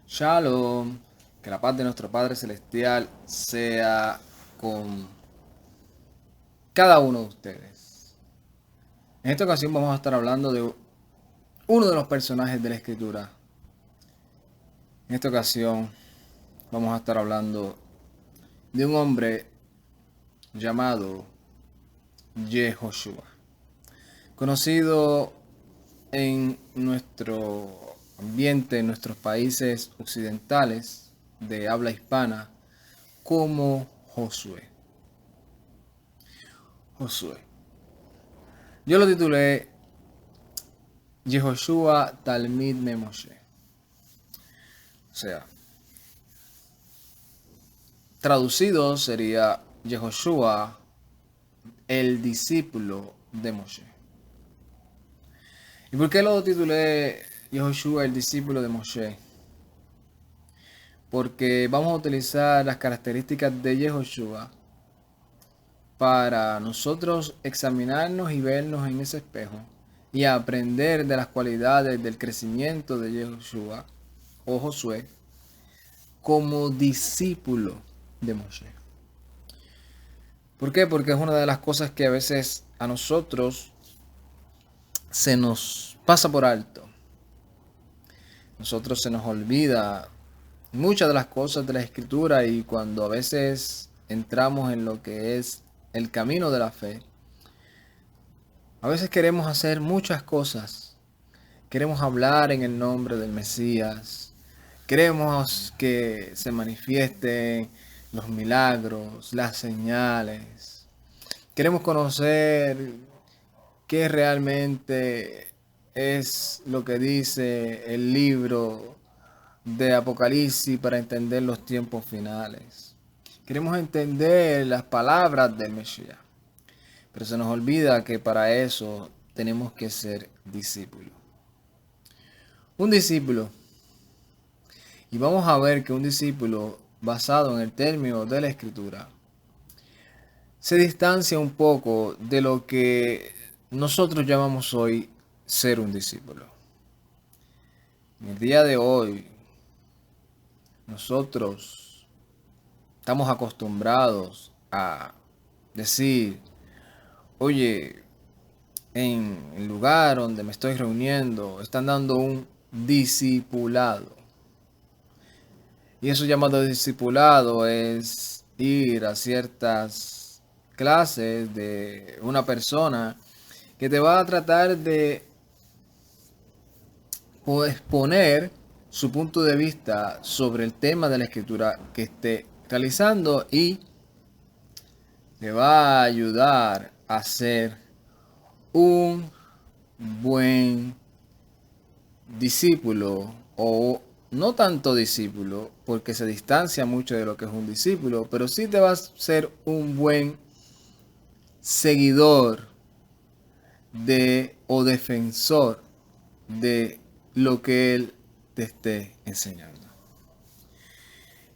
Shalom, que la paz de nuestro Padre Celestial sea con cada uno de ustedes. En esta ocasión vamos a estar hablando de uno de los personajes de la Escritura. En esta ocasión vamos a estar hablando de un hombre llamado Yehoshua, conocido en nuestro ambiente, en nuestros países occidentales de habla hispana, como Josué. Josué. Yo lo titulé Yehoshua Talmid Memoshe. O sea, traducido sería Yehoshua, el discípulo de Moshe. ¿Y por qué lo titulé Yehoshua, el discípulo de Moshe? Porque vamos a utilizar las características de Yehoshua para nosotros examinarnos y vernos en ese espejo y aprender de las cualidades del crecimiento de Yehoshua o Josué como discípulo de Moshe. ¿Por qué? Porque es una de las cosas que a veces a nosotros se nos pasa por alto. Nosotros se nos olvida muchas de las cosas de la Escritura, y cuando a veces entramos en lo que es el camino de la fe, a veces queremos hacer muchas cosas. Queremos hablar en el nombre del Mesías. Queremos que se manifiesten los milagros, las señales. Queremos conocer qué realmente es lo que dice el libro de Apocalipsis para entender los tiempos finales. Queremos entender las palabras del Mesías, pero se nos olvida que para eso tenemos que ser discípulos. Un discípulo, y vamos a ver que un discípulo basado en el término de la Escritura se distancia un poco de lo que nosotros llamamos hoy ser un discípulo. En el día de hoy, nosotros estamos acostumbrados a decir, oye, en el lugar donde me estoy reuniendo, están dando un discipulado. Y eso llamado discipulado es ir a ciertas clases de una persona que te va a tratar de exponer su punto de vista sobre el tema de la escritura que esté realizando, y te va a ayudar a ser un buen discípulo, o no tanto discípulo, porque se distancia mucho de lo que es un discípulo, pero sí te vas a ser un buen seguidor de o defensor de lo que él te esté enseñando.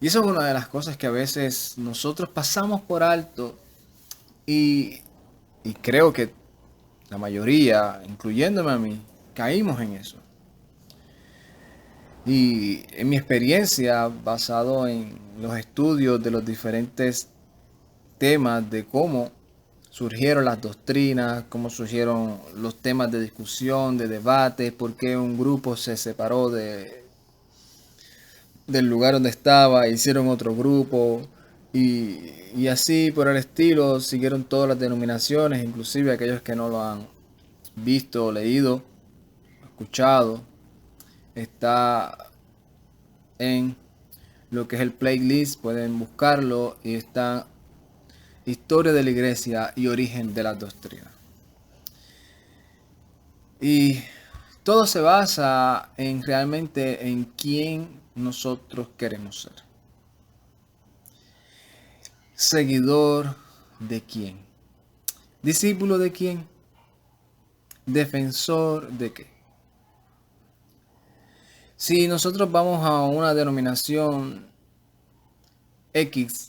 Y eso es una de las cosas que a veces nosotros pasamos por alto, y, y creo que la mayoría, incluyéndome a mí, caímos en eso. Y en mi experiencia, basado en los estudios de los diferentes temas de cómo surgieron las doctrinas, cómo surgieron los temas de discusión, de debate, por qué un grupo se separó del lugar donde estaba, hicieron otro grupo, y así por el estilo siguieron todas las denominaciones, inclusive aquellos que no lo han visto, leído, escuchado. Está en lo que es el playlist, pueden buscarlo, y está historia de la iglesia y origen de las doctrinas. Y todo se basa en realmente en quién nosotros queremos ser. Seguidor de quién. Discípulo de quién. Defensor de qué. Si nosotros vamos a una denominación X,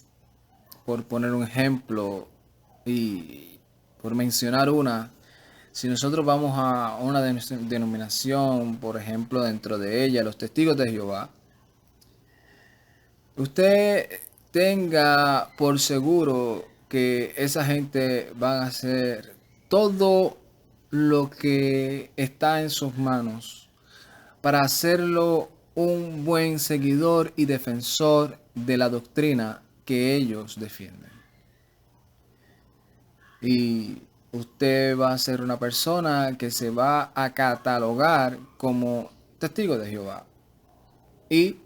por poner un ejemplo, y por mencionar una, si nosotros vamos a una denominación, por ejemplo, dentro de ella, los testigos de Jehová, usted tenga por seguro que esa gente van a hacer todo lo que está en sus manos para hacerlo un buen seguidor y defensor de la doctrina que ellos defienden. Y usted va a ser una persona que se va a catalogar como testigo de Jehová. Y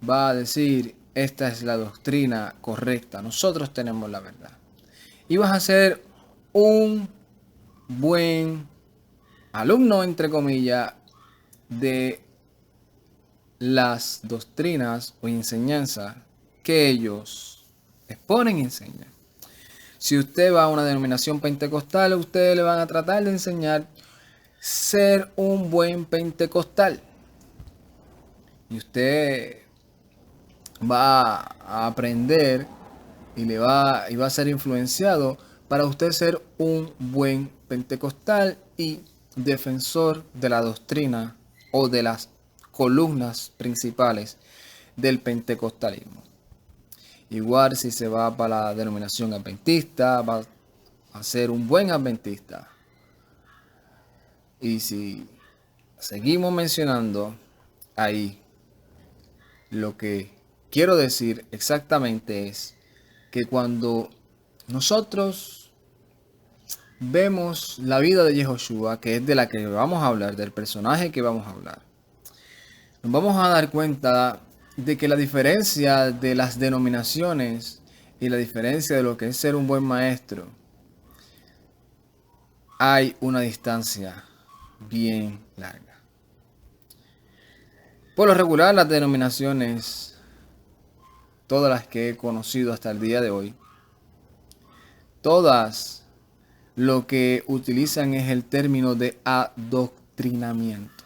va a decir, esta es la doctrina correcta, nosotros tenemos la verdad. Y vas a ser un buen alumno, entre comillas, de las doctrinas o enseñanzas que ellos exponen y enseñan. Si usted va a una denominación pentecostal, ustedes le van a tratar de enseñar ser un buen pentecostal. Y usted va a aprender y va a ser influenciado para usted ser un buen pentecostal y defensor de la doctrina o de las columnas principales del pentecostalismo. Igual si se va para la denominación adventista, va a ser un buen adventista. Y si seguimos mencionando ahí, lo que quiero decir exactamente es que cuando nosotros vemos la vida de Yehoshua, que es de la que vamos a hablar, del personaje que vamos a hablar, nos vamos a dar cuenta de que la diferencia de las denominaciones y la diferencia de lo que es ser un buen maestro, hay una distancia bien larga. Por lo regular, las denominaciones, todas las que he conocido hasta el día de hoy, todas lo que utilizan es el término de adoctrinamiento.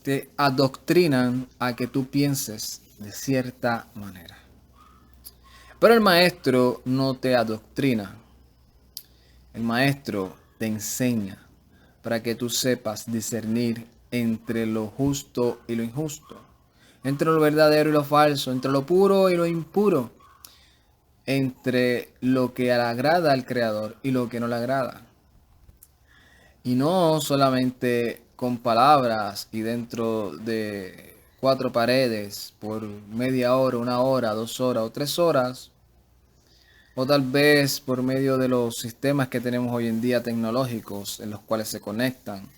Te adoctrinan a que tú pienses de cierta manera. Pero el maestro no te adoctrina. El maestro te enseña para que tú sepas discernir entre lo justo y lo injusto, entre lo verdadero y lo falso, entre lo puro y lo impuro, entre lo que le agrada al Creador y lo que no le agrada. Y no solamente con palabras y dentro de cuatro paredes por media hora, 1 hora, 2 horas o 3 horas, o tal vez por medio de los sistemas que tenemos hoy en día tecnológicos en los cuales se conectan,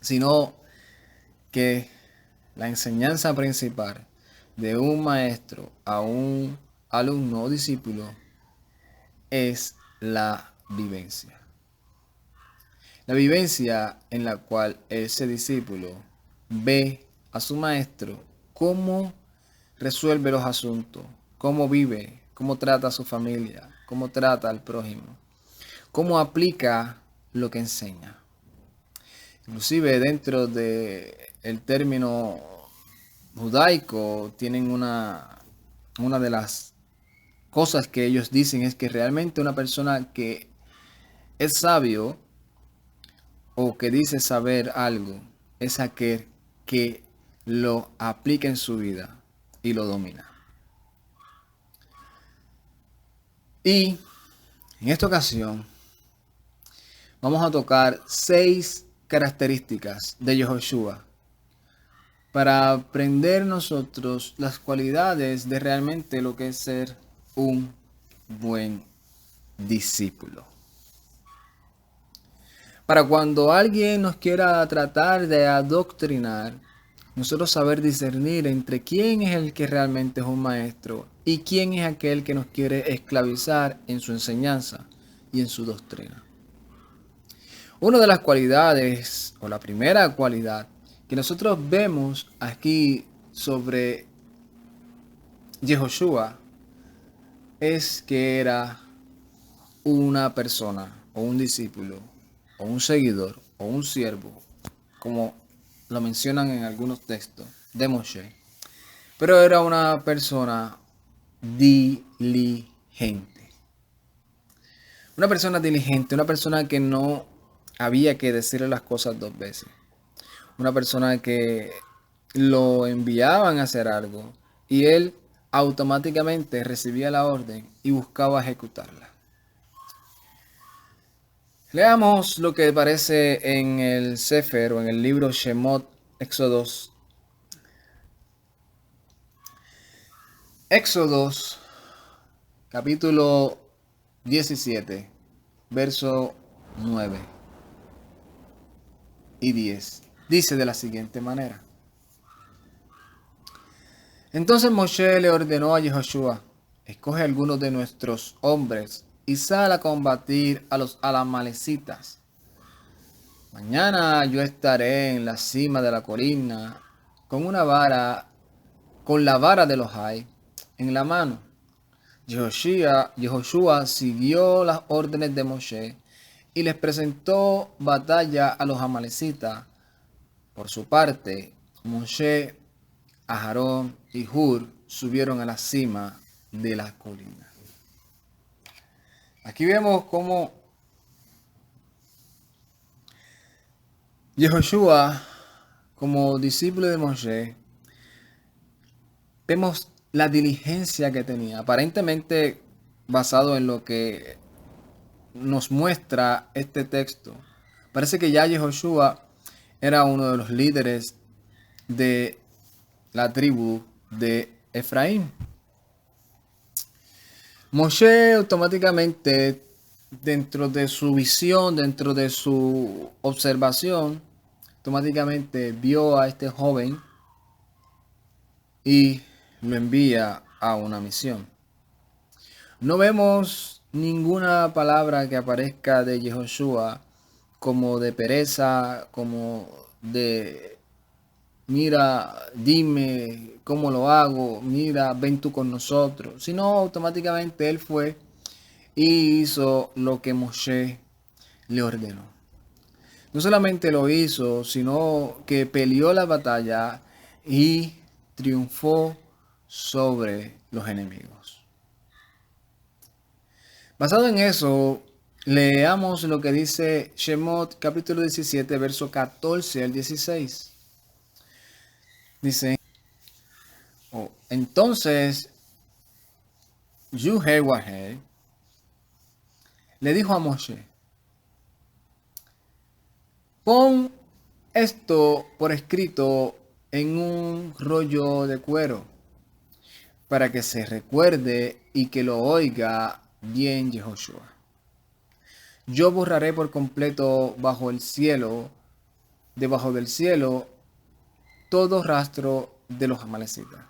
sino que la enseñanza principal de un maestro a un alumno o discípulo es la vivencia. La vivencia en la cual ese discípulo ve a su maestro cómo resuelve los asuntos, cómo vive, cómo trata a su familia, cómo trata al prójimo, cómo aplica lo que enseña. Inclusive dentro del término judaico tienen una de las cosas que ellos dicen es que realmente una persona que es sabio o que dice saber algo es aquel que lo aplica en su vida y lo domina. Y en esta ocasión vamos a tocar 6 características de Yehoshua para aprender nosotros las cualidades de realmente lo que es ser un buen discípulo. Para cuando alguien nos quiera tratar de adoctrinar, nosotros saber discernir entre quién es el que realmente es un maestro y quién es aquel que nos quiere esclavizar en su enseñanza y en su doctrina. Una de las cualidades, o la primera cualidad, que nosotros vemos aquí sobre Yehoshua es que era una persona, o un discípulo, o un seguidor, o un siervo, como lo mencionan en algunos textos de Moshe. Pero era una persona diligente. Una persona diligente, una persona que no había que decirle las cosas 2 veces. Una persona que lo enviaban a hacer algo y él automáticamente recibía la orden y buscaba ejecutarla. Leamos lo que aparece en el Sefer o en el libro Shemot, Éxodos. Éxodos, capítulo 17, verso 9 y 10. Dice de la siguiente manera. Entonces Moshe le ordenó a Yehoshua: escoge algunos de nuestros hombres y sal a combatir a los amalecitas. Mañana yo estaré en la cima de la colina con la vara de los hay en la mano. Yehoshua siguió las órdenes de Moshe y les presentó batalla a los amalecitas. Por su parte, Moshe, Aarón y Hur subieron a la cima de la colina. Aquí vemos cómo Yehoshua, como discípulo de Moshe, vemos la diligencia que tenía, aparentemente basado en lo que nos muestra este texto. Parece que ya Yehoshua era uno de los líderes de la tribu de Efraín. Moshe automáticamente, dentro de su visión, dentro de su observación, automáticamente vio a este joven y lo envía a una misión. No vemos ninguna palabra que aparezca de Yehoshua como de pereza, como de mira, dime cómo lo hago, mira, ven tú con nosotros, sino automáticamente él fue y hizo lo que Moshe le ordenó. No solamente lo hizo, sino que peleó la batalla y triunfó sobre los enemigos. Basado en eso, leamos lo que dice Shemot capítulo 17, verso 14 al 16. Dice, entonces Yuhewahel le dijo a Moshe: pon esto por escrito en un rollo de cuero, para que se recuerde y que lo oiga bien Yehoshua. Yo borraré por completo debajo del cielo, todo rastro de los amalecitas.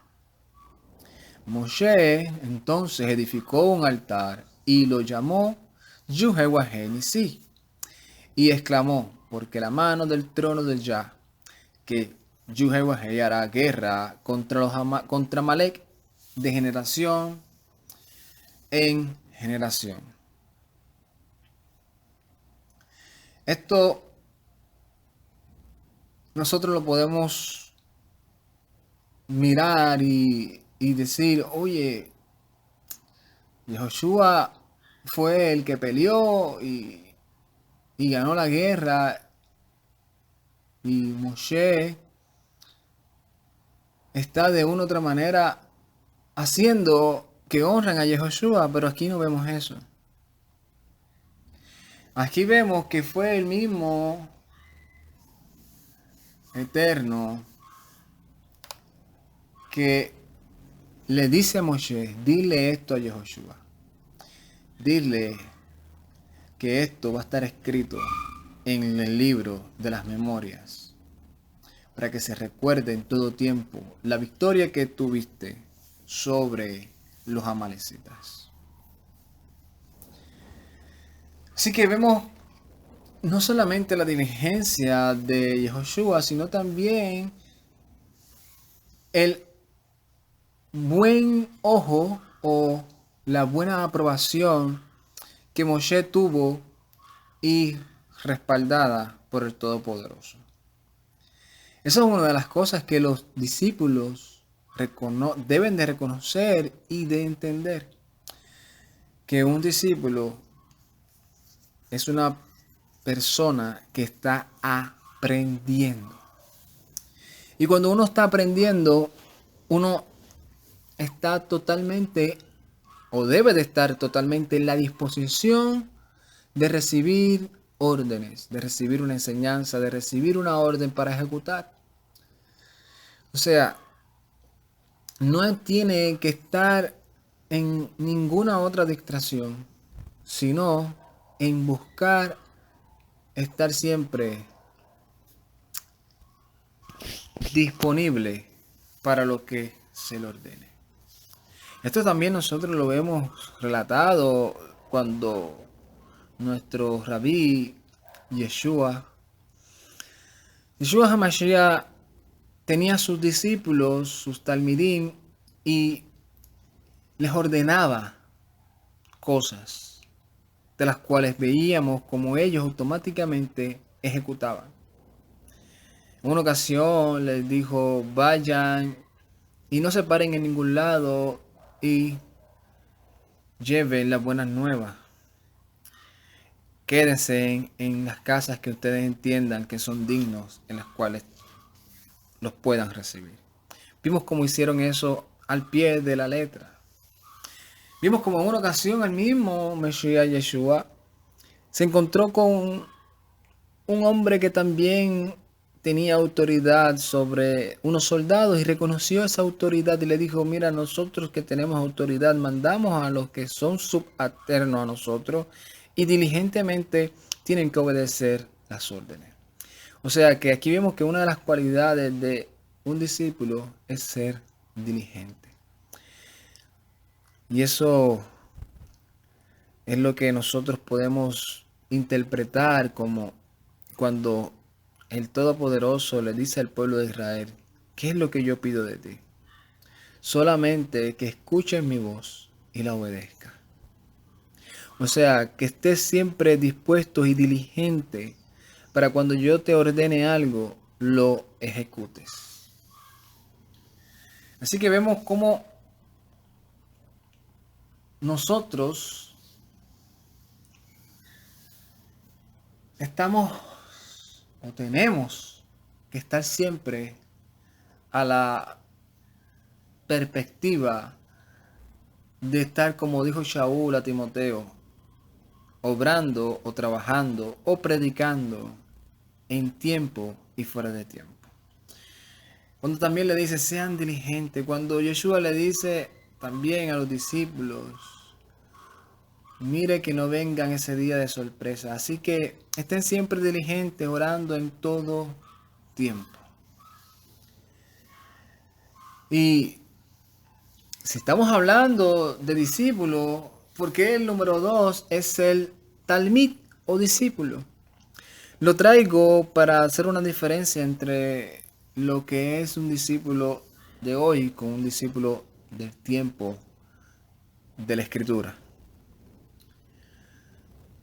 Moshe entonces edificó un altar y lo llamó Yuhewahel-Nisi, y exclamó: porque la mano del trono de Yah, que Yuhewahel hará guerra contra Amalek de generación en generación. Esto nosotros lo podemos mirar y decir: oye, Yehoshua fue el que peleó y ganó la guerra, y Moshe está de una u otra manera haciendo que honran a Yehoshua, pero aquí no vemos eso. Aquí vemos que fue el mismo Eterno que le dice a Moshe: dile esto a Yehoshua, dile que esto va a estar escrito en el libro de las memorias, para que se recuerde en todo tiempo la victoria que tuviste sobre los amalecitas. Así que vemos no solamente la diligencia de Yehoshua, sino también el buen ojo o la buena aprobación que Moshe tuvo y respaldada por el Todopoderoso. Esa es una de las cosas que los discípulos deben de reconocer y de entender. Que un discípulo es una persona que está aprendiendo. Y cuando uno está aprendiendo, uno está totalmente o debe de estar totalmente en la disposición de recibir órdenes, de recibir una enseñanza, de recibir una orden para ejecutar. O sea, no tiene que estar en ninguna otra distracción, sino en buscar estar siempre disponible para lo que se le ordene. Esto también nosotros lo vemos relatado cuando nuestro rabí Yeshua HaMashiach tenía sus discípulos, sus talmidim, y les ordenaba cosas de las cuales veíamos como ellos automáticamente ejecutaban. En una ocasión les dijo, vayan y no se paren en ningún lado y lleven las buenas nuevas. Quédense en las casas que ustedes entiendan que son dignos, en las cuales los puedan recibir. Vimos cómo hicieron eso al pie de la letra. Vimos como en una ocasión el mismo Mesías Yeshua se encontró con un hombre que también tenía autoridad sobre unos soldados y reconoció esa autoridad y le dijo, mira, nosotros que tenemos autoridad mandamos a los que son subalternos a nosotros y diligentemente tienen que obedecer las órdenes. O sea que aquí vemos que una de las cualidades de un discípulo es ser diligente. Y eso es lo que nosotros podemos interpretar como cuando el Todopoderoso le dice al pueblo de Israel, ¿qué es lo que yo pido de ti? Solamente que escuches mi voz y la obedezca. O sea, que estés siempre dispuesto y diligente para cuando yo te ordene algo, lo ejecutes. Así que vemos cómo nosotros estamos o tenemos que estar siempre a la perspectiva de estar, como dijo Shaul a Timoteo, obrando o trabajando o predicando en tiempo y fuera de tiempo. Cuando también le dice, sean diligentes, cuando Yeshua le dice también a los discípulos, mire que no vengan ese día de sorpresa. Así que estén siempre diligentes, orando en todo tiempo. Y si estamos hablando de discípulos, ¿por qué el número 2 es el talmid o discípulo? Lo traigo para hacer una diferencia entre lo que es un discípulo de hoy con un discípulo del tiempo de la Escritura.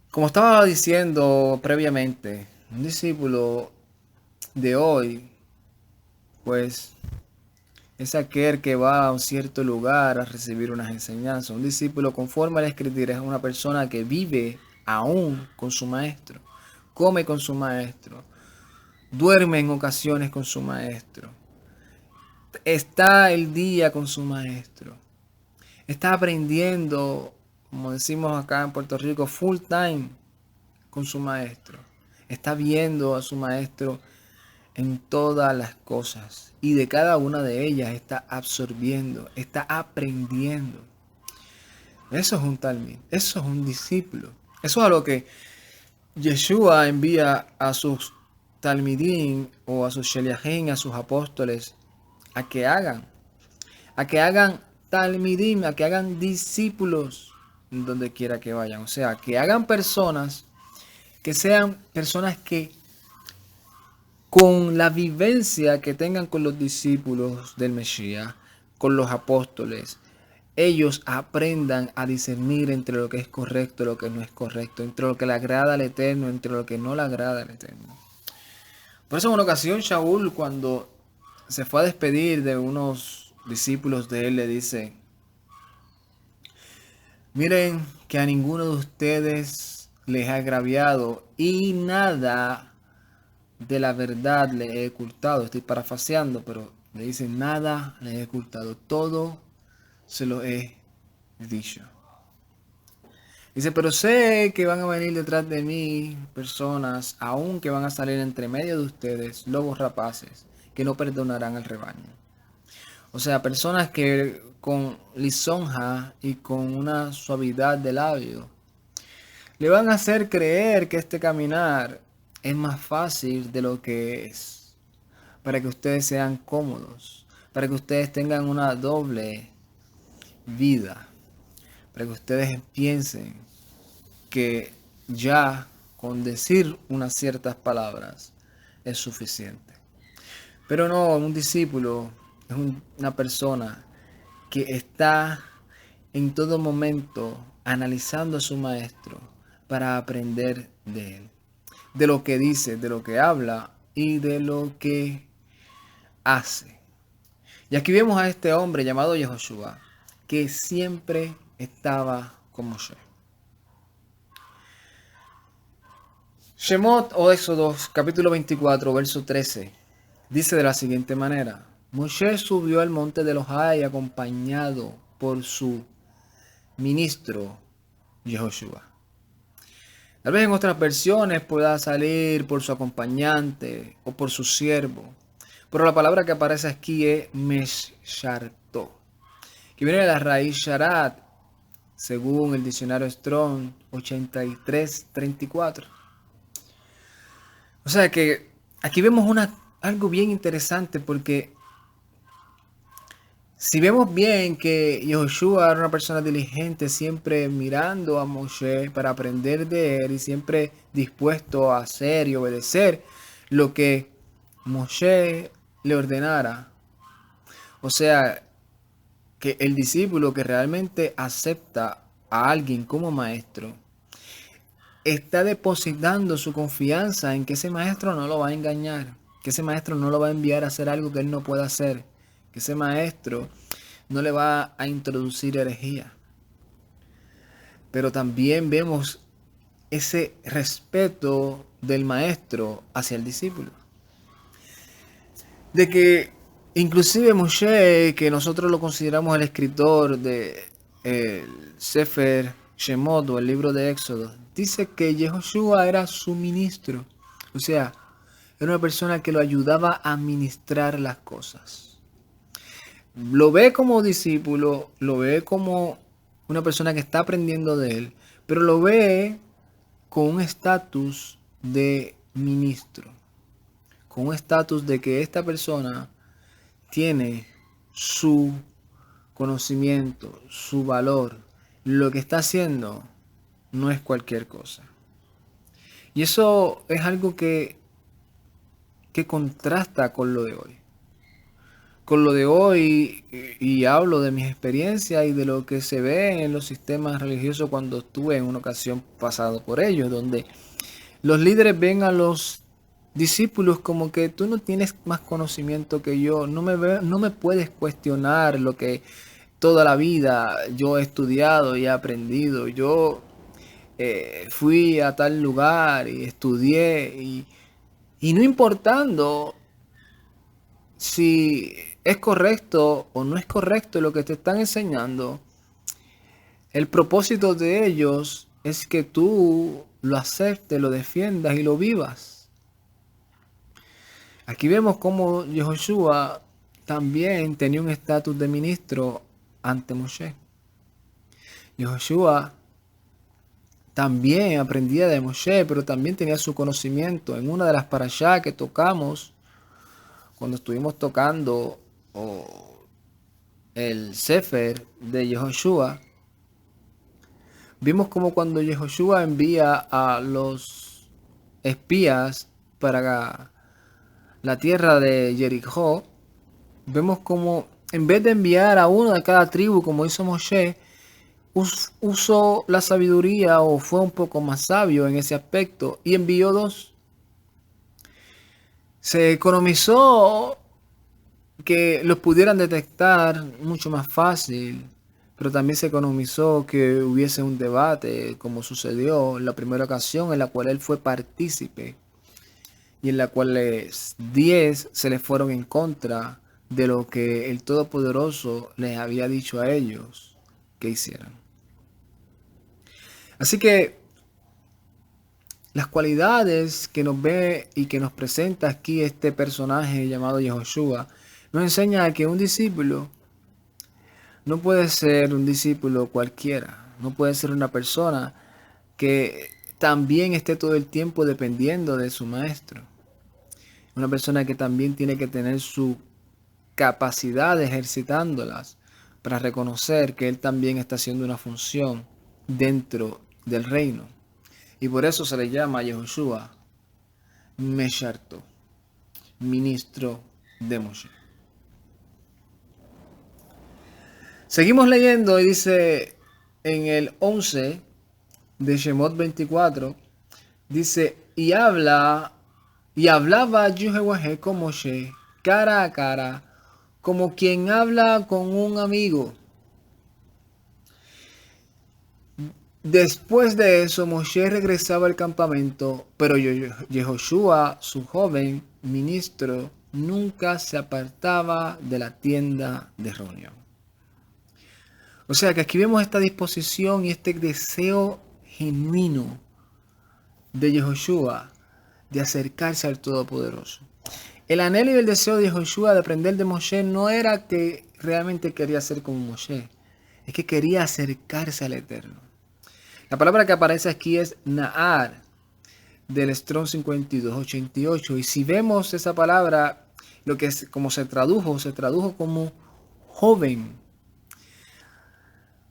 Como estaba diciendo previamente, un discípulo de hoy, pues es aquel que va a un cierto lugar a recibir unas enseñanzas. Un discípulo conforme a la Escritura es una persona que vive aún con su maestro, come con su maestro, duerme en ocasiones con su maestro, está el día con su maestro, está aprendiendo, como decimos acá en Puerto Rico, full time con su maestro, está viendo a su maestro en todas las cosas y de cada una de ellas está absorbiendo, está aprendiendo. Eso es un talmid, eso es un discípulo. Eso es a lo que Yeshua envía a sus talmidim o a sus sheliachim, a sus apóstoles, a que hagan talmidim, a que hagan discípulos donde quiera que vayan. O sea, que hagan personas, que sean personas que con la vivencia que tengan con los discípulos del Mesías, con los apóstoles, ellos aprendan a discernir entre lo que es correcto y lo que no es correcto, entre lo que le agrada al Eterno, entre lo que no le agrada al Eterno. Por eso en una ocasión Shaul, cuando se fue a despedir de unos discípulos de él, le dice, miren que a ninguno de ustedes les ha agraviado y nada de la verdad le he ocultado. Estoy parafaseando, pero le dicen, nada le he ocultado. Todo se lo he dicho. Dice, pero sé que van a venir detrás de mí personas, aún que van a salir entre medio de ustedes, lobos rapaces, que no perdonarán al rebaño. O sea, personas que con lisonja y con una suavidad de labio le van a hacer creer que este caminar es más fácil de lo que es, para que ustedes sean cómodos, para que ustedes tengan una doble vida, para que ustedes piensen que ya con decir unas ciertas palabras es suficiente. Pero no, un discípulo es una persona que está en todo momento analizando a su maestro para aprender de él, de lo que dice, de lo que habla y de lo que hace. Y aquí vemos a este hombre llamado Yehoshua, que siempre estaba con Moshe. Shemot o Éxodos capítulo 24 verso 13 dice de la siguiente manera: Moshe subió al monte de los Hay acompañado por su ministro Yehoshua. Tal vez en otras versiones pueda salir por su acompañante o por su siervo, pero la palabra que aparece aquí es Mesharto, que viene de la raíz Sharat, según el diccionario Strong 8334. O sea que aquí vemos algo bien interesante, porque si vemos bien que Yehoshua era una persona diligente, siempre mirando a Moshe para aprender de él y siempre dispuesto a hacer y obedecer lo que Moshe le ordenara. O sea, que el discípulo que realmente acepta a alguien como maestro está depositando su confianza en que ese maestro no lo va a engañar, que ese maestro no lo va a enviar a hacer algo que él no pueda hacer, que ese maestro no le va a introducir herejía. Pero también vemos ese respeto del maestro hacia el discípulo. De que inclusive Moshe, que nosotros lo consideramos el escritor de el Sefer Shemot o el libro de Éxodo, dice que Yehoshua era su ministro. O sea, era una persona que lo ayudaba a administrar las cosas. Lo ve como discípulo, lo ve como una persona que está aprendiendo de él, pero lo ve con un estatus de ministro, con un estatus de que esta persona tiene su conocimiento, su valor. Lo que está haciendo no es cualquier cosa. Y eso es algo que contrasta con lo de hoy. Con lo de hoy, y hablo de mis experiencias y de lo que se ve en los sistemas religiosos cuando estuve en una ocasión pasado por ellos, donde los líderes ven a los discípulos como que tú no tienes más conocimiento que yo, no me puedes cuestionar lo que toda la vida yo he estudiado y he aprendido. Yo fui a tal lugar y estudié, y no importando si es correcto o no es correcto lo que te están enseñando, el propósito de ellos es que tú lo aceptes, lo defiendas y lo vivas. Aquí vemos cómo Yehoshua también tenía un estatus de ministro ante Moshe. Yehoshua también aprendía de Moshe, pero también tenía su conocimiento. En una de las parashá que tocamos, cuando estuvimos tocando el Sefer de Yehoshua, vimos como cuando Yehoshua envía a los espías para la tierra de Jericó, vemos como en vez de enviar a uno de cada tribu como hizo Moshe, usó la sabiduría, o fue un poco más sabio en ese aspecto, y envió 2. Se economizó que los pudieran detectar mucho más fácil, pero también se economizó que hubiese un debate, como sucedió en la primera ocasión en la cual él fue partícipe y en la cual 10 se le fueron en contra de lo que el Todopoderoso les había dicho a ellos que hicieran. Así que las cualidades que nos ve y que nos presenta aquí este personaje llamado Yehoshua nos enseña que un discípulo no puede ser un discípulo cualquiera, no puede ser una persona que también esté todo el tiempo dependiendo de su maestro. Una persona que también tiene que tener su capacidad ejercitándolas para reconocer que él también está haciendo una función dentro del reino. Y por eso se le llama a Yehoshua Mesharto, ministro de Moshe. Seguimos leyendo y dice en el 11 de Shemot 24, dice, y hablaba Yehoshua con Moshe cara a cara, como quien habla con un amigo. Después de eso, Moshe regresaba al campamento, pero Yehoshua, su joven ministro, nunca se apartaba de la tienda de reunión. O sea que aquí vemos esta disposición y este deseo genuino de Yehoshua de acercarse al Todopoderoso. El anhelo y el deseo de Yehoshua de aprender de Moshe no era que realmente quería ser como Moshe, es que quería acercarse al Eterno. La palabra que aparece aquí es Na'ar, del Strong 5288. Y si vemos esa palabra, lo que es como se tradujo como joven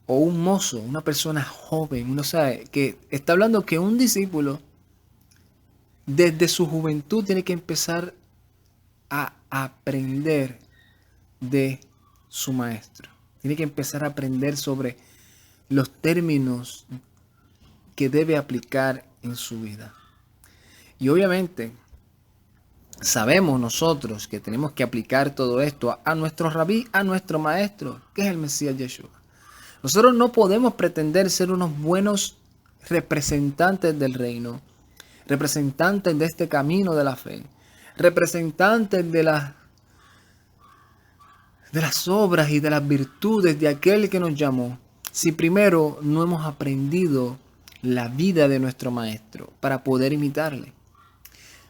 o un mozo, una persona joven. Uno sabe que está hablando que un discípulo desde su juventud tiene que empezar a aprender de su maestro. Tiene que empezar a aprender sobre los términos que debe aplicar en su vida. Y obviamente sabemos nosotros que tenemos que aplicar todo esto a nuestro rabí, a nuestro maestro, que es el Mesías Yeshua. Nosotros no podemos pretender ser unos buenos representantes del reino, representantes de este camino de la fe, representantes de las obras y de las virtudes de aquel que nos llamó, si primero no hemos aprendido la vida de nuestro maestro para poder imitarle.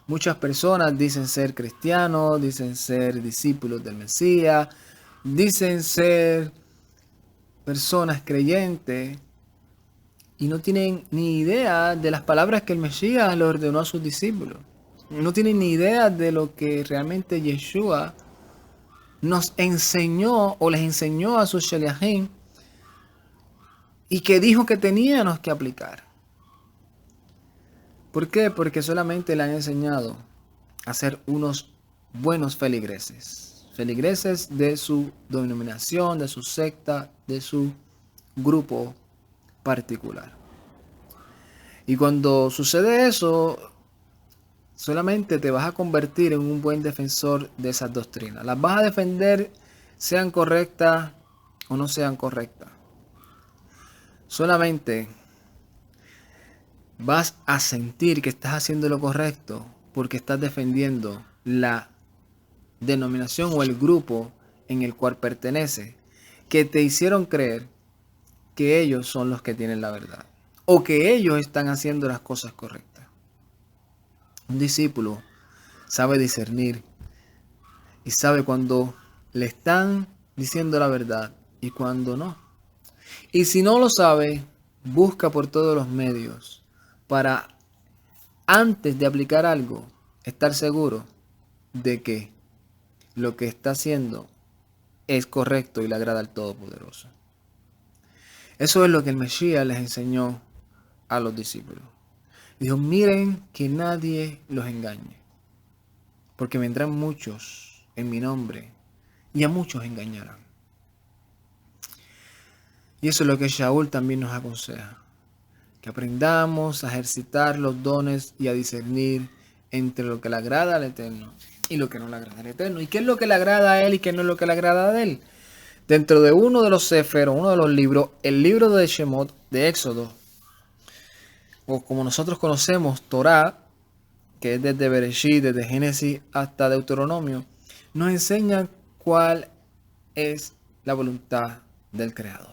Muchas personas dicen ser cristianos, dicen ser discípulos del Mesías, dicen ser personas creyentes y no tienen ni idea de las palabras que el Mesías le ordenó a sus discípulos. No tienen ni idea de lo que realmente Yeshua nos enseñó o les enseñó a sus sheliachim y que dijo que teníamos que aplicar. ¿Por qué? Porque solamente le han enseñado a ser unos buenos feligreses. Feligreses de su denominación, de su secta, de su grupo particular. Y cuando sucede eso, solamente te vas a convertir en un buen defensor de esas doctrinas. Las vas a defender, sean correctas o no sean correctas. Solamente vas a sentir que estás haciendo lo correcto porque estás defendiendo la denominación o el grupo en el cual pertenece, que te hicieron creer que ellos son los que tienen la verdad o que ellos están haciendo las cosas correctas. Un discípulo sabe discernir y sabe cuando le están diciendo la verdad y cuando no. Y si no lo sabe, busca por todos los medios para, antes de aplicar algo, estar seguro de que lo que está haciendo es correcto y le agrada al Todopoderoso. Eso es lo que el Mesías les enseñó a los discípulos. Dijo, miren que nadie los engañe, porque vendrán muchos en mi nombre y a muchos engañarán. Y eso es lo que Shaul también nos aconseja, que aprendamos a ejercitar los dones y a discernir entre lo que le agrada al Eterno y lo que no le agrada al Eterno. ¿Y qué es lo que le agrada a él y qué no es lo que le agrada a él? Dentro de uno de los Sefer, uno de los libros, el libro de Shemot, de Éxodo, o como nosotros conocemos, Torah, que es desde Bereshit, desde Génesis hasta Deuteronomio, nos enseña cuál es la voluntad del Creador.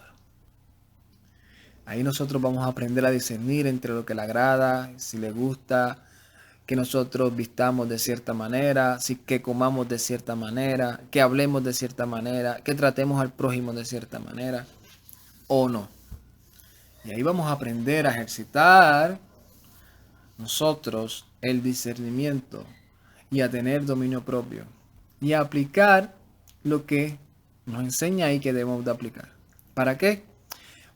Ahí nosotros vamos a aprender a discernir entre lo que le agrada, si le gusta, que nosotros vistamos de cierta manera, que comamos de cierta manera, que hablemos de cierta manera, que tratemos al prójimo de cierta manera o no. Y ahí vamos a aprender a ejercitar nosotros el discernimiento y a tener dominio propio y a aplicar lo que nos enseña ahí que debemos de aplicar. ¿Para qué?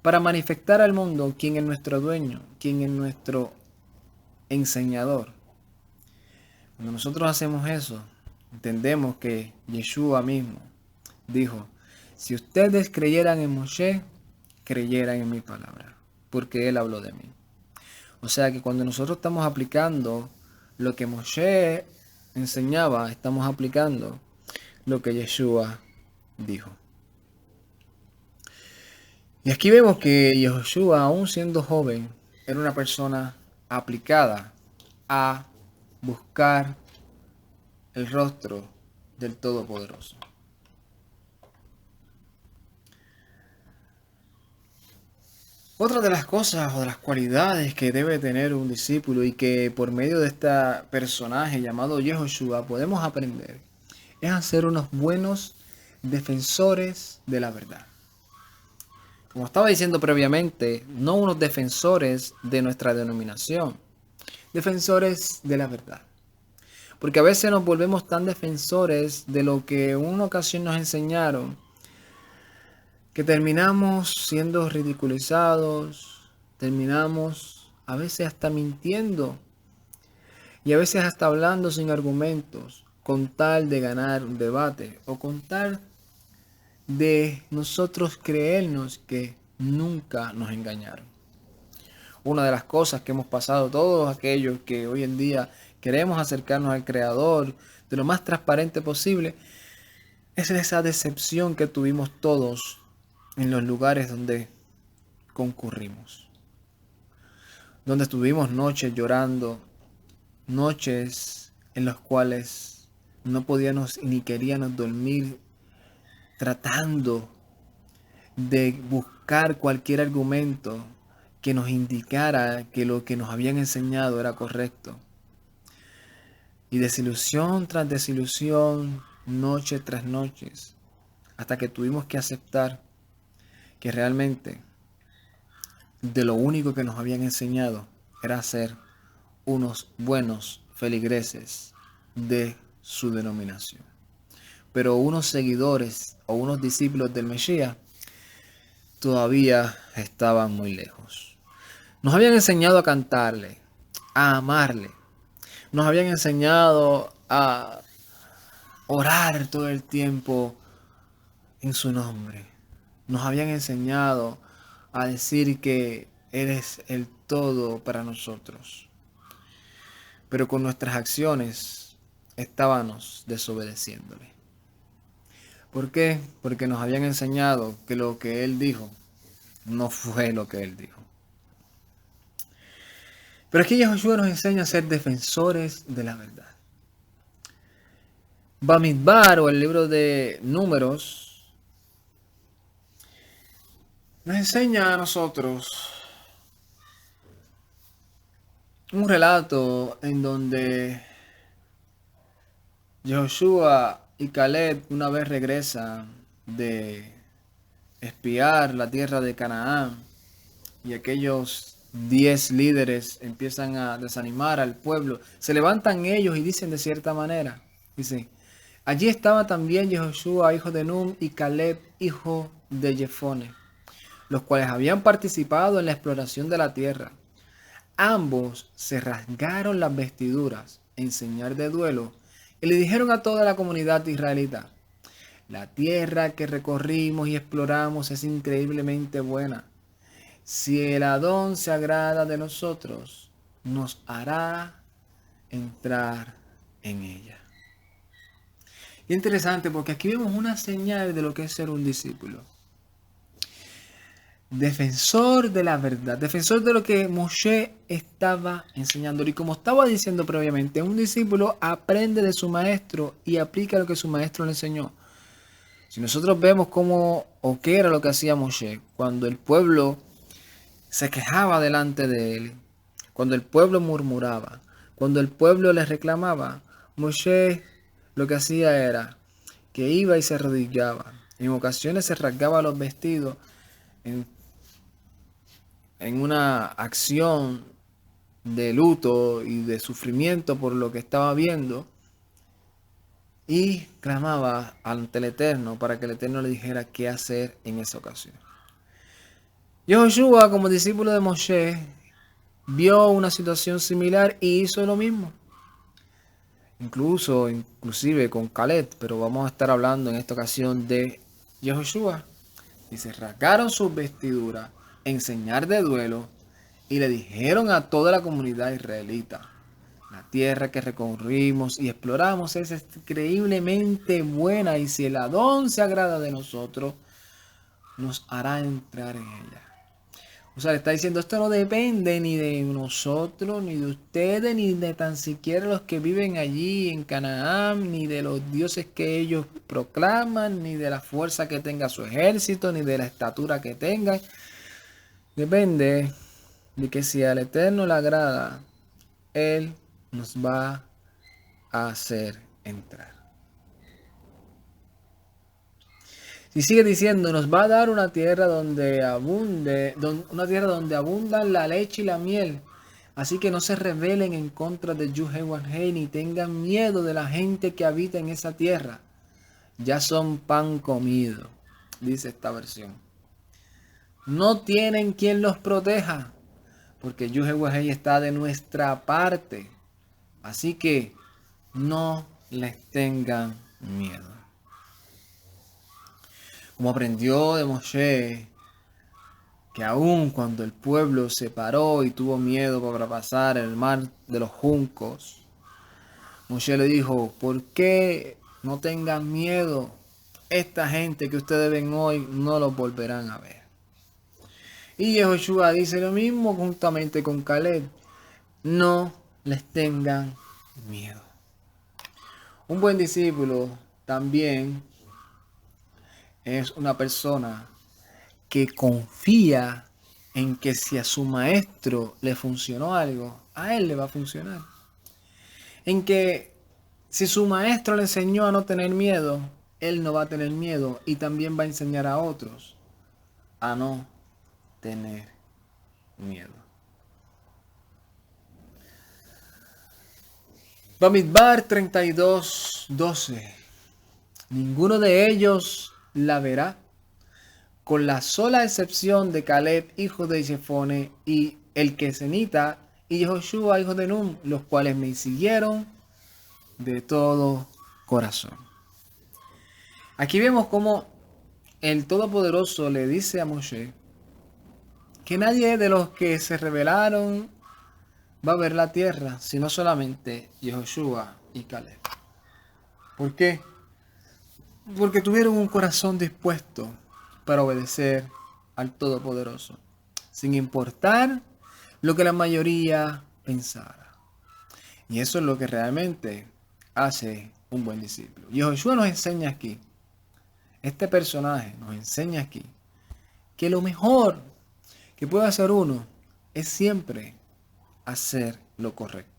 Para manifestar al mundo quién es nuestro dueño, quién es nuestro enseñador. Cuando nosotros hacemos eso, entendemos que Yeshua mismo dijo, si ustedes creyeran en Moshe, creyeran en mi palabra, porque él habló de mí. O sea que cuando nosotros estamos aplicando lo que Moshe enseñaba, estamos aplicando lo que Yeshua dijo. Y aquí vemos que Yeshua, aún siendo joven, era una persona aplicada a buscar el rostro del Todopoderoso. Otra de las cosas o de las cualidades que debe tener un discípulo y que por medio de este personaje llamado Yehoshua podemos aprender es a ser unos buenos defensores de la verdad. Como estaba diciendo previamente, no unos defensores de nuestra denominación, defensores de la verdad. Porque a veces nos volvemos tan defensores de lo que en una ocasión nos enseñaron que terminamos siendo ridiculizados, terminamos a veces hasta mintiendo y a veces hasta hablando sin argumentos con tal de ganar un debate o con tal de nosotros creernos que nunca nos engañaron. Una de las cosas que hemos pasado todos aquellos que hoy en día queremos acercarnos al Creador de lo más transparente posible es esa decepción que tuvimos todos en los lugares donde concurrimos, donde estuvimos noches llorando, noches en las cuales no podíamos ni queríamos dormir, tratando de buscar cualquier argumento que nos indicara que lo que nos habían enseñado era correcto. Y desilusión tras desilusión, noche tras noche, hasta que tuvimos que aceptar que realmente de lo único que nos habían enseñado era ser unos buenos feligreses de su denominación. Pero unos seguidores o unos discípulos del Mesías todavía estaban muy lejos. Nos habían enseñado a cantarle, a amarle. Nos habían enseñado a orar todo el tiempo en su nombre. Nos habían enseñado a decir que eres el todo para nosotros. Pero con nuestras acciones estábamos desobedeciéndole. ¿Por qué? Porque nos habían enseñado que lo que Él dijo no fue lo que Él dijo. Pero aquí Yehoshua nos enseña a ser defensores de la verdad. Bamidbar, o el libro de Números, nos enseña a nosotros un relato en donde Yehoshua y Caleb una vez regresan de espiar la tierra de Canaán y aquellos 10 líderes empiezan a desanimar al pueblo. Se levantan ellos y dicen de cierta manera, dicen, allí estaba también Yehoshua, hijo de Nun, y Caleb, hijo de Jefone, los cuales habían participado en la exploración de la tierra. Ambos se rasgaron las vestiduras en señal de duelo y le dijeron a toda la comunidad israelita, la tierra que recorrimos y exploramos es increíblemente buena. Si el Adón se agrada de nosotros, nos hará entrar en ella. Y interesante porque aquí vemos una señal de lo que es ser un discípulo. Defensor de la verdad, defensor de lo que Moshe estaba enseñando. Y como estaba diciendo previamente, un discípulo aprende de su maestro y aplica lo que su maestro le enseñó. Si nosotros vemos cómo o qué era lo que hacía Moshe cuando el pueblo se quejaba delante de él, cuando el pueblo murmuraba, cuando el pueblo le reclamaba, Moshe lo que hacía era que iba y se arrodillaba. En ocasiones se rasgaba los vestidos en, en una acción de luto y de sufrimiento por lo que estaba viendo y clamaba ante el Eterno para que el Eterno le dijera qué hacer en esa ocasión. Yehoshua, como discípulo de Moshe, vio una situación similar y hizo lo mismo. Inclusive con Caleb, pero vamos a estar hablando en esta ocasión de Yehoshua. Y se rasgaron sus vestiduras en señal de duelo y le dijeron a toda la comunidad israelita: la tierra que recorrimos y exploramos es increíblemente buena, y si el Adón se agrada de nosotros, nos hará entrar en ella. O sea, le está diciendo, esto no depende ni de nosotros, ni de ustedes, ni de tan siquiera los que viven allí en Canaán, ni de los dioses que ellos proclaman, ni de la fuerza que tenga su ejército, ni de la estatura que tengan. Depende de que si al Eterno le agrada, Él nos va a hacer entrar. Y sigue diciendo, nos va a dar una tierra donde abundan la leche y la miel. Así que no se rebelen en contra de Yuhewahei ni tengan miedo de la gente que habita en esa tierra. Ya son pan comido, dice esta versión. No tienen quien los proteja, porque Yuhewahei está de nuestra parte. Así que no les tengan miedo. Como aprendió de Moshe, que aun cuando el pueblo se paró y tuvo miedo para pasar el mar de los juncos, Moshe le dijo, ¿por qué no tengan miedo? Esta gente que ustedes ven hoy no los volverán a ver. Y Yehoshua dice lo mismo juntamente con Caleb, no les tengan miedo. Un buen discípulo también es una persona que confía en que si a su maestro le funcionó algo, a él le va a funcionar. En que si su maestro le enseñó a no tener miedo, él no va a tener miedo y también va a enseñar a otros a no tener miedo. Bamidbar 32:12. Ninguno de ellos la verá, con la sola excepción de Caleb, hijo de Jefone, y el Kesenita, y Yehoshua, hijo de Nun, los cuales me siguieron de todo corazón. Aquí vemos cómo el Todopoderoso le dice a Moshe que nadie de los que se rebelaron va a ver la tierra, sino solamente Yehoshua y Caleb. ¿Por qué? Porque tuvieron un corazón dispuesto para obedecer al Todopoderoso, sin importar lo que la mayoría pensara. Y eso es lo que realmente hace un buen discípulo. Yehoshua nos enseña aquí, este personaje nos enseña aquí, que lo mejor que puede hacer uno es siempre hacer lo correcto.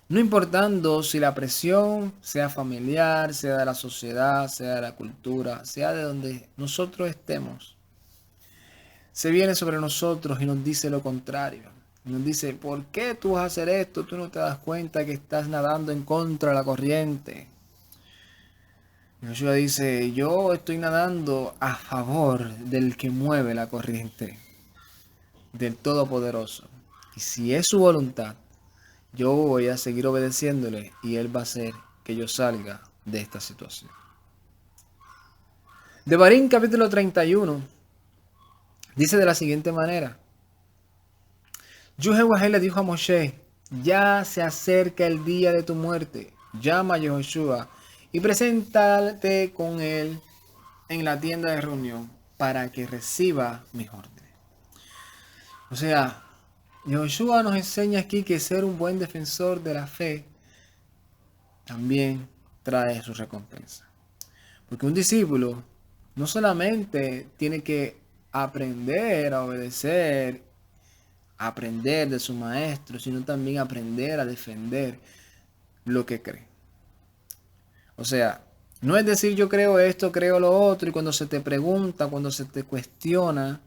No importando si la presión sea familiar, sea de la sociedad, sea de la cultura, sea de donde nosotros estemos, se viene sobre nosotros y nos dice lo contrario. Nos dice, ¿por qué tú vas a hacer esto? Tú no te das cuenta que estás nadando en contra de la corriente. Joshua dice, yo estoy nadando a favor del que mueve la corriente, del Todopoderoso. Y si es su voluntad, yo voy a seguir obedeciéndole y Él va a hacer que yo salga de esta situación. Devarim capítulo 31 dice de la siguiente manera. Yuhewahei le dijo a Moshe, ya se acerca el día de tu muerte. Llama a Yehoshua y preséntate con él en la tienda de reunión para que reciba mis órdenes. O sea, Yehoshua nos enseña aquí que ser un buen defensor de la fe también trae su recompensa. Porque un discípulo no solamente tiene que aprender a obedecer, aprender de su maestro, sino también aprender a defender lo que cree. O sea, no es decir yo creo esto, creo lo otro, y cuando se te pregunta, cuando se te cuestiona,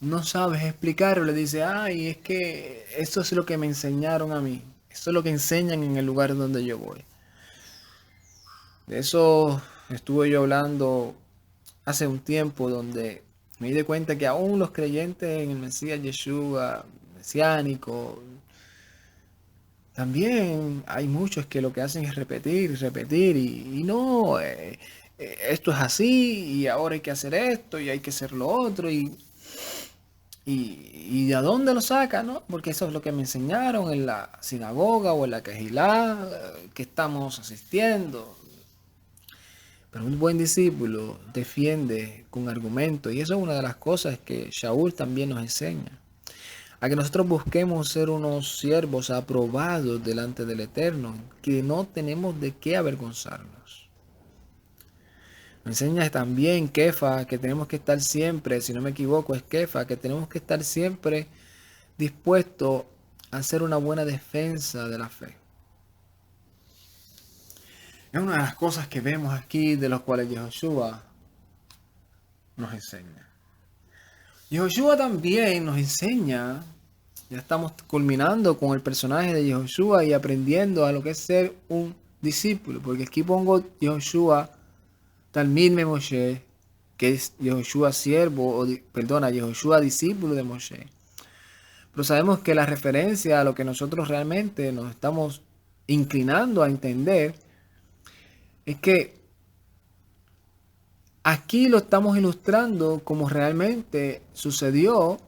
no sabes explicarlo, le dice, ay, es que esto es lo que me enseñaron a mí, esto es lo que enseñan en el lugar donde yo voy. De eso estuve yo hablando hace un tiempo, donde me di cuenta que aún los creyentes en el Mesías Yeshua, mesiánico, también hay muchos que lo que hacen es repetir y repetir y no, esto es así y ahora hay que hacer esto y hay que hacer lo otro y de dónde lo saca, ¿no? Porque eso es lo que me enseñaron en la sinagoga o en la quejilá que estamos asistiendo. Pero un buen discípulo defiende con argumento y eso es una de las cosas que Shaul también nos enseña. A que nosotros busquemos ser unos siervos aprobados delante del Eterno, que no tenemos de qué avergonzarnos. Nos enseña también Kefa que tenemos que estar siempre, si no me equivoco es Kefa, que tenemos que estar siempre dispuestos a hacer una buena defensa de la fe. Es una de las cosas que vemos aquí de los cuales Yehoshua nos enseña. Yehoshua también nos enseña, ya estamos culminando con el personaje de Yehoshua y aprendiendo a lo que es ser un discípulo, porque aquí pongo Yehoshua Talmid me Moshe, que es Yehoshua siervo, Yehoshua discípulo de Moshe. Pero sabemos que la referencia a lo que nosotros realmente nos estamos inclinando a entender es que aquí lo estamos ilustrando como realmente sucedió,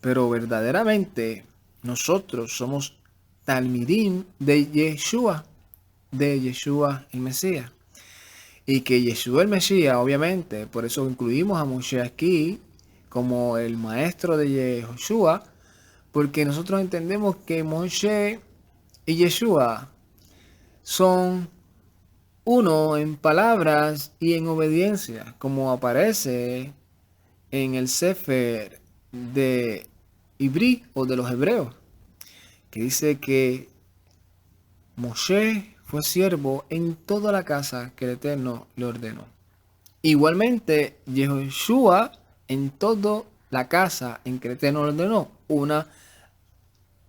pero verdaderamente nosotros somos Talmidim de Yeshua el Mesías. Y que Yeshua el Mesías, obviamente, por eso incluimos a Moshe aquí como el maestro de Yeshua, porque nosotros entendemos que Moshe y Yeshua son uno en palabras y en obediencia, como aparece en el Sefer de Ibrí o de los hebreos, que dice que Moshe fue siervo en toda la casa que el Eterno le ordenó. Igualmente, Yehoshua en toda la casa en que el Eterno le ordenó. Una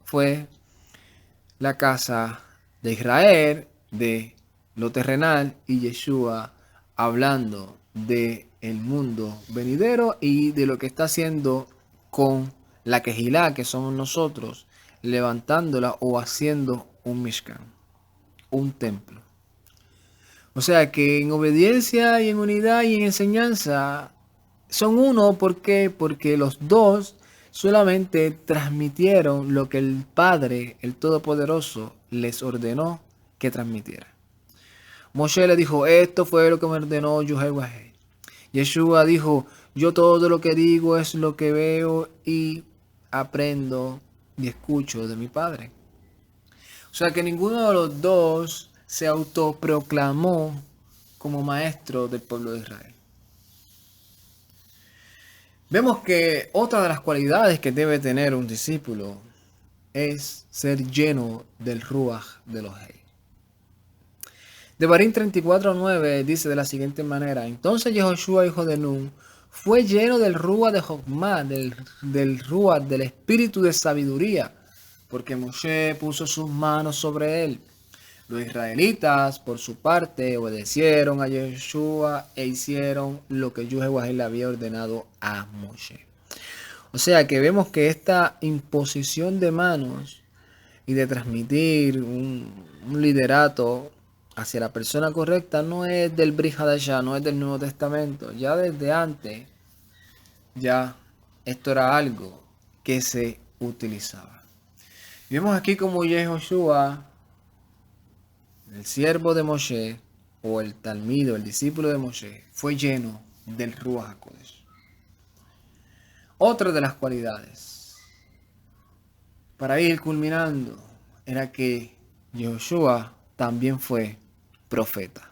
fue la casa de Israel, de lo terrenal, y Yeshua hablando de el mundo venidero y de lo que está haciendo con la Kehilá, que somos nosotros, levantándola o haciendo un Mishkan, un templo. O sea que en obediencia y en unidad y en enseñanza son uno. ¿Por qué? Porque los dos solamente transmitieron lo que el Padre, el Todopoderoso, les ordenó que transmitiera. Moshe le dijo, esto fue lo que me ordenó Yehová. Yeshua dijo, yo todo lo que digo es lo que veo y aprendo y escucho de mi Padre. O sea que ninguno de los dos se autoproclamó como maestro del pueblo de Israel. Vemos que otra de las cualidades que debe tener un discípulo es ser lleno del Ruach de Elohim. Devarim 34:9 dice de la siguiente manera: entonces Yehoshua, hijo de Nun, fue lleno del Ruach de Jochma, del Ruach del espíritu de sabiduría, porque Moshe puso sus manos sobre él. Los israelitas, por su parte, obedecieron a Yeshua e hicieron lo que Yehová le había ordenado a Moshe. O sea que vemos que esta imposición de manos y de transmitir un liderato hacia la persona correcta no es del Brit Hadashah, no es del Nuevo Testamento. Ya desde antes, ya esto era algo que se utilizaba. Y vemos aquí como Yehoshua, el siervo de Moshe, o el Talmido, el discípulo de Moshe, fue lleno del Ruach HaKodesh. Otra de las cualidades, para ir culminando, era que Yehoshua también fue profeta.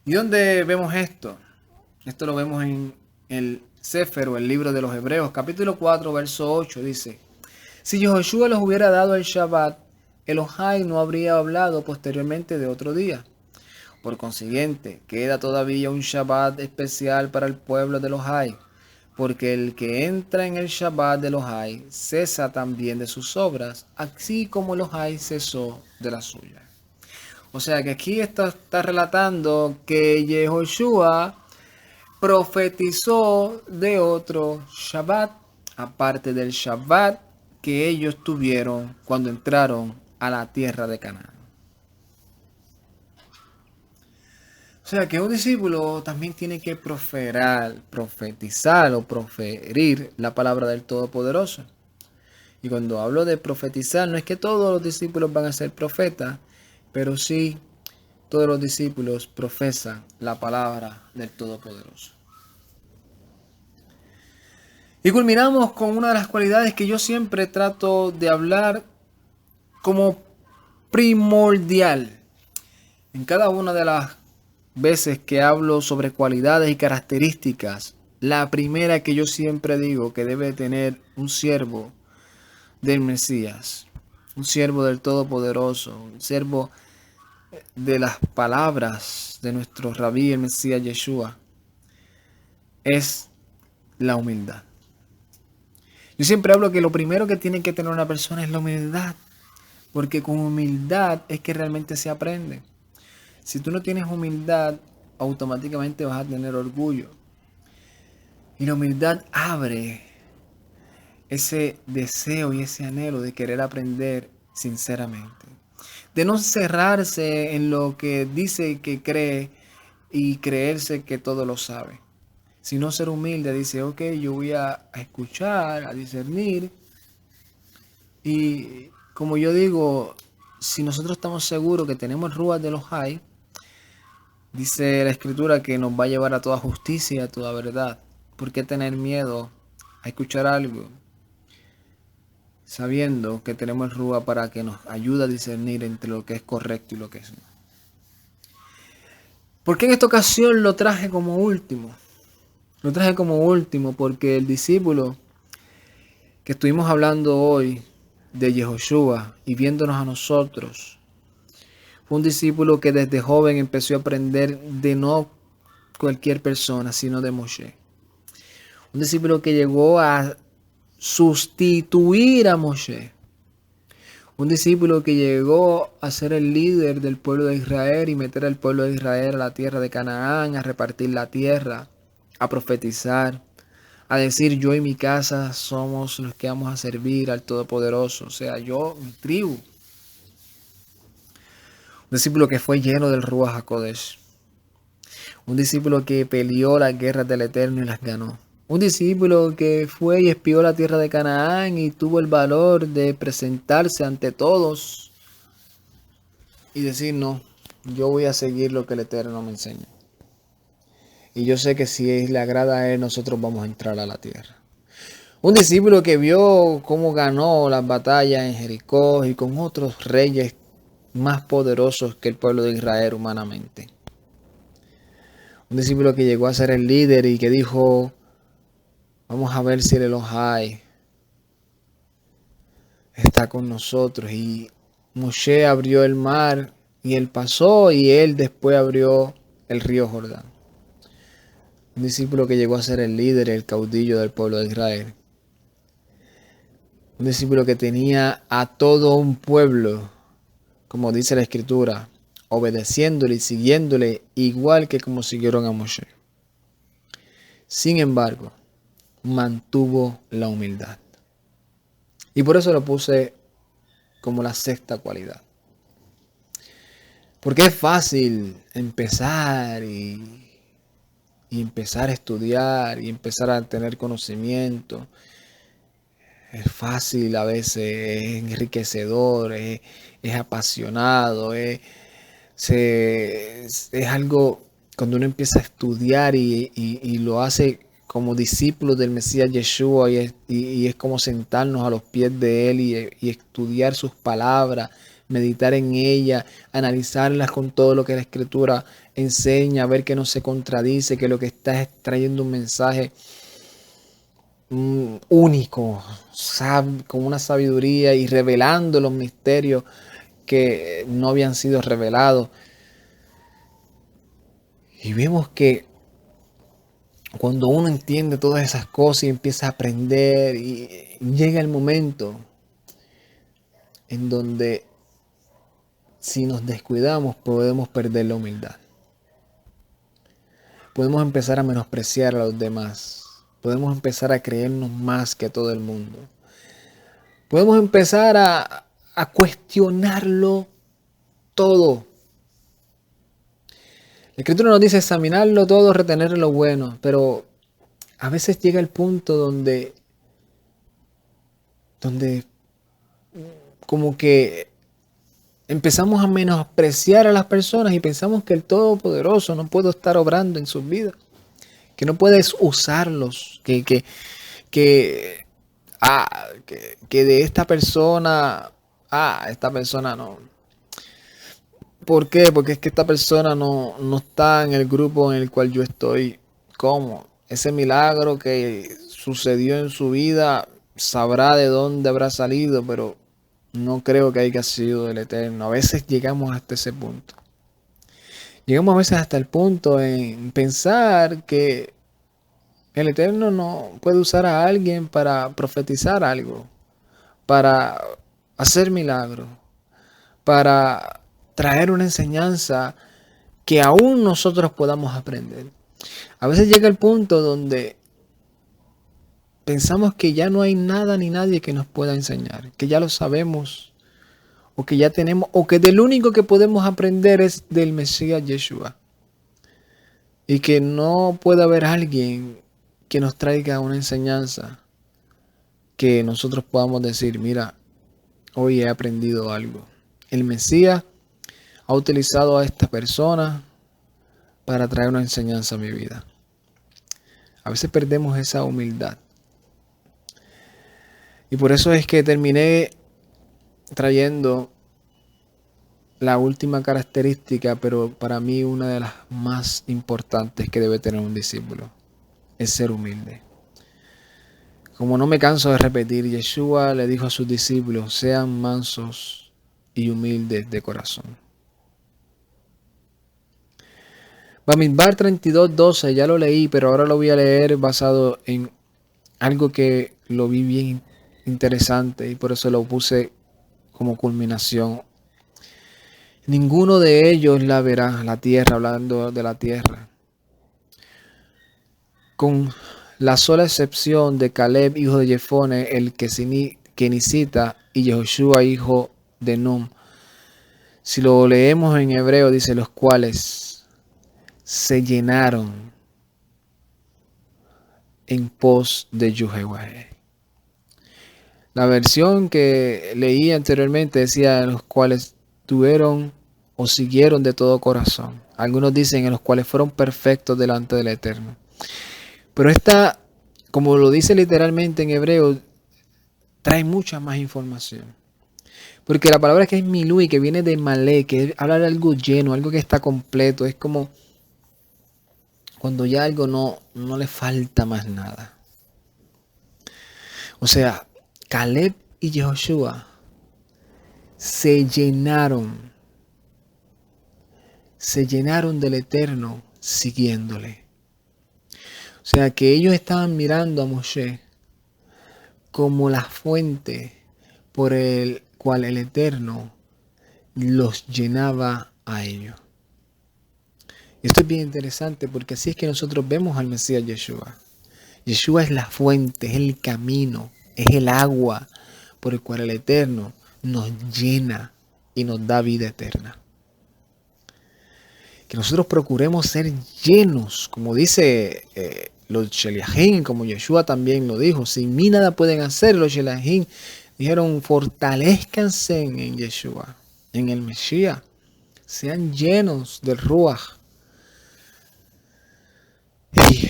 ¿Y dónde vemos esto? Esto lo vemos en el Sefer o el libro de los Hebreos, capítulo 4, verso 8, dice: si Yehoshua les hubiera dado el Shabbat, Elohai no habría hablado posteriormente de otro día. Por consiguiente, queda todavía un Shabbat especial para el pueblo de Elohai, porque el que entra en el Shabbat de Elohai cesa también de sus obras, así como Elohai cesó de la suya. O sea que aquí está relatando que Yehoshua profetizó de otro Shabbat, aparte del Shabbat que ellos tuvieron cuando entraron a la tierra de Canaán. O sea que un discípulo también tiene que profetizar o proferir la palabra del Todopoderoso. Y cuando hablo de profetizar, no es que todos los discípulos van a ser profetas, pero sí todos los discípulos profesan la palabra del Todopoderoso. Y culminamos con una de las cualidades que yo siempre trato de hablar como primordial. En cada una de las veces que hablo sobre cualidades y características, la primera que yo siempre digo que debe tener un siervo del Mesías, un siervo del Todopoderoso, un siervo de las palabras de nuestro Rabí, el Mesías Yeshua, es la humildad. Yo siempre hablo que lo primero que tiene que tener una persona es la humildad, porque con humildad es que realmente se aprende. Si tú no tienes humildad, automáticamente vas a tener orgullo. Y la humildad abre ese deseo y ese anhelo de querer aprender sinceramente. De no cerrarse en lo que dice que cree y creerse que todo lo sabe. Sino ser humilde, dice, ok, yo voy a escuchar, a discernir. Y como yo digo, si nosotros estamos seguros que tenemos el Ruach de Elohai, dice la Escritura que nos va a llevar a toda justicia y a toda verdad. ¿Por qué tener miedo a escuchar algo? Sabiendo que tenemos el Ruach para que nos ayude a discernir entre lo que es correcto y lo que es no. ¿Por qué en esta ocasión lo traje como último? Lo traje como último porque el discípulo que estuvimos hablando hoy de Yehoshua y viéndonos a nosotros, fue un discípulo que desde joven empezó a aprender de no cualquier persona, sino de Moshe. Un discípulo que llegó a sustituir a Moshe. Un discípulo que llegó a ser el líder del pueblo de Israel y meter al pueblo de Israel a la tierra de Canaán, a repartir la tierra, a profetizar, a decir yo y mi casa somos los que vamos a servir al Todopoderoso. O sea, yo, mi tribu. Un discípulo que fue lleno del Ruach HaKodesh. Un discípulo que peleó las guerras del Eterno y las ganó. Un discípulo que fue y espió la tierra de Canaán y tuvo el valor de presentarse ante todos y decir, no, yo voy a seguir lo que el Eterno me enseña. Y yo sé que si le agrada a Él, nosotros vamos a entrar a la tierra. Un discípulo que vio cómo ganó las batallas en Jericó y con otros reyes más poderosos que el pueblo de Israel humanamente. Un discípulo que llegó a ser el líder y que dijo, vamos a ver si el Elohai está con nosotros. Y Moshe abrió el mar y él pasó y él después abrió el río Jordán. Un discípulo que llegó a ser el líder, el caudillo del pueblo de Israel. Un discípulo que tenía a todo un pueblo, como dice la Escritura, obedeciéndole y siguiéndole igual que como siguieron a Moshe. Sin embargo, mantuvo la humildad. Y por eso lo puse como la sexta cualidad. Porque es fácil empezar y empezar a estudiar y empezar a tener conocimiento. Es fácil a veces, es enriquecedor, es apasionado, es algo cuando uno empieza a estudiar y lo hace como discípulos del Mesías Yeshua y es como sentarnos a los pies de Él y estudiar sus palabras, meditar en ellas, analizarlas con todo lo que la Escritura enseña, ver que no se contradice, que lo que está es trayendo un mensaje único, con una sabiduría y revelando los misterios que no habían sido revelados. Y vemos que cuando uno entiende todas esas cosas y empieza a aprender, y llega el momento en donde si nos descuidamos podemos perder la humildad. Podemos empezar a menospreciar a los demás. Podemos empezar a creernos más que todo el mundo. Podemos empezar a cuestionarlo todo. La Escritura nos dice examinarlo todo, retener lo bueno, pero a veces llega el punto donde como que empezamos a menospreciar a las personas y pensamos que el Todopoderoso no puede estar obrando en sus vidas, que no puedes usarlos, que de esta persona, esta persona no. ¿Por qué? Porque es que esta persona no está en el grupo en el cual yo estoy. ¿Cómo? Ese milagro que sucedió en su vida, sabrá de dónde habrá salido, pero no creo que haya sido del Eterno. A veces llegamos hasta ese punto. Llegamos a veces hasta el punto en pensar que el Eterno no puede usar a alguien para profetizar algo, para hacer milagros, para traer una enseñanza que aún nosotros podamos aprender. A veces llega el punto donde pensamos que ya no hay nada ni nadie que nos pueda enseñar, que ya lo sabemos, o que ya tenemos, o que del único que podemos aprender es del Mesías Yeshua. Y que no puede haber alguien que nos traiga una enseñanza que nosotros podamos decir, mira, hoy he aprendido algo. El Mesías ha utilizado a esta persona para traer una enseñanza a mi vida. A veces perdemos esa humildad. Y por eso es que terminé trayendo la última característica, pero para mí una de las más importantes que debe tener un discípulo, es ser humilde. Como no me canso de repetir, Yeshua le dijo a sus discípulos, sean mansos y humildes de corazón. Bamidbar 32:12, ya lo leí, pero ahora lo voy a leer basado en algo que lo vi bien interesante y por eso lo puse como culminación. Ninguno de ellos la verá, la tierra, hablando de la tierra, con la sola excepción de Caleb, hijo de Jefone, el kenicita, y Yehoshua, hijo de Nun. Si lo leemos en hebreo, dice los cuales se llenaron en pos de Jehová. La versión que leí anteriormente decía los cuales tuvieron o siguieron de todo corazón. Algunos dicen en los cuales fueron perfectos delante del Eterno. Pero esta, como lo dice literalmente en hebreo, trae mucha más información. Porque la palabra que es milui, que viene de malé, que habla de algo lleno, algo que está completo. Es como cuando ya algo no le falta más nada. O sea, Caleb y Yehoshua se llenaron del Eterno siguiéndole. O sea, que ellos estaban mirando a Moshe como la fuente por el cual el Eterno los llenaba a ellos. Y esto es bien interesante porque así es que nosotros vemos al Mesías Yeshua. Yeshua es la fuente, es el camino, es el agua por el cual el Eterno nos llena y nos da vida eterna. Que nosotros procuremos ser llenos, como dice los Sheliahim, como Yeshua también lo dijo. Sin mí nada pueden hacer. Los Sheliahim dijeron, fortalezcanse en Yeshua, en el Mesías. Sean llenos del Ruach. Y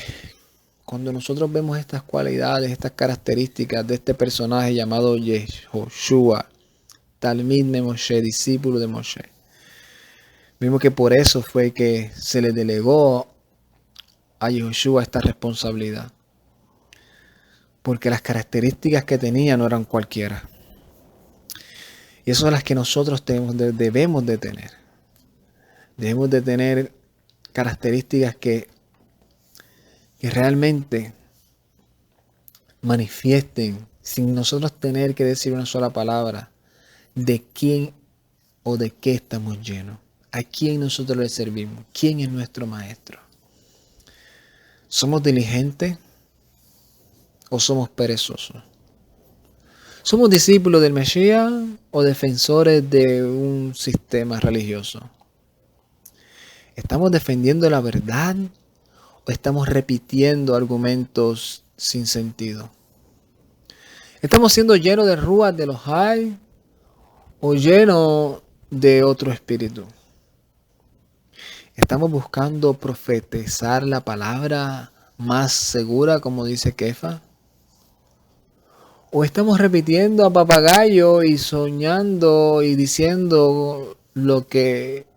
cuando nosotros vemos estas cualidades, estas características de este personaje llamado Yehoshua, Talmid de Moshe, discípulo de Moshe, Vimos que por eso fue que se le delegó a Yahushua esta responsabilidad. Porque las características que tenía no eran cualquiera. Y eso son las que nosotros debemos de tener. Debemos de tener características que realmente manifiesten, sin nosotros tener que decir una sola palabra, de quién o de qué estamos llenos. ¿A quién nosotros le servimos? ¿Quién es nuestro maestro? ¿Somos diligentes o somos perezosos? ¿Somos discípulos del Mesías o defensores de un sistema religioso? ¿Estamos defendiendo la verdad o estamos repitiendo argumentos sin sentido? ¿Estamos siendo llenos de rúas de los hay o llenos de otro espíritu? ¿Estamos buscando profetizar la palabra más segura, como dice Kefa? ¿O estamos repitiendo a papagayo y soñando y diciendo lo que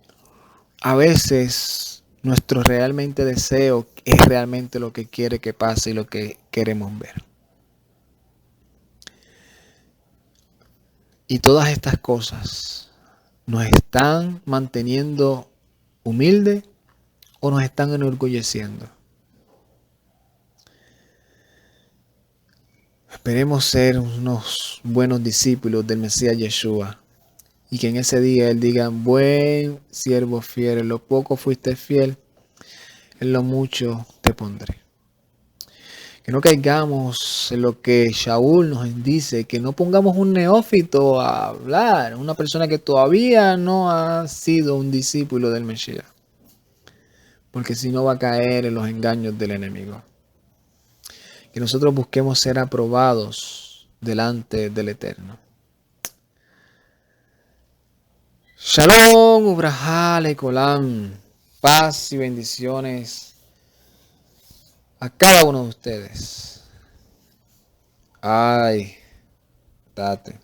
a veces nuestro realmente deseo es realmente lo que quiere que pase y lo que queremos ver? Y todas estas cosas nos están manteniendo humildes o nos están enorgulleciendo. Esperemos ser unos buenos discípulos del Mesías Yeshua y que en ese día Él diga: buen siervo fiel, en lo poco fuiste fiel, en lo mucho te pondré. Que no caigamos en lo que Shaul nos dice, que no pongamos un neófito a hablar, una persona que todavía no ha sido un discípulo del Mesías, porque si no va a caer en los engaños del enemigo. Que nosotros busquemos ser aprobados delante del Eterno. Shalom, Ubrajá, Lekolam, paz y bendiciones a cada uno de ustedes. Ay, date.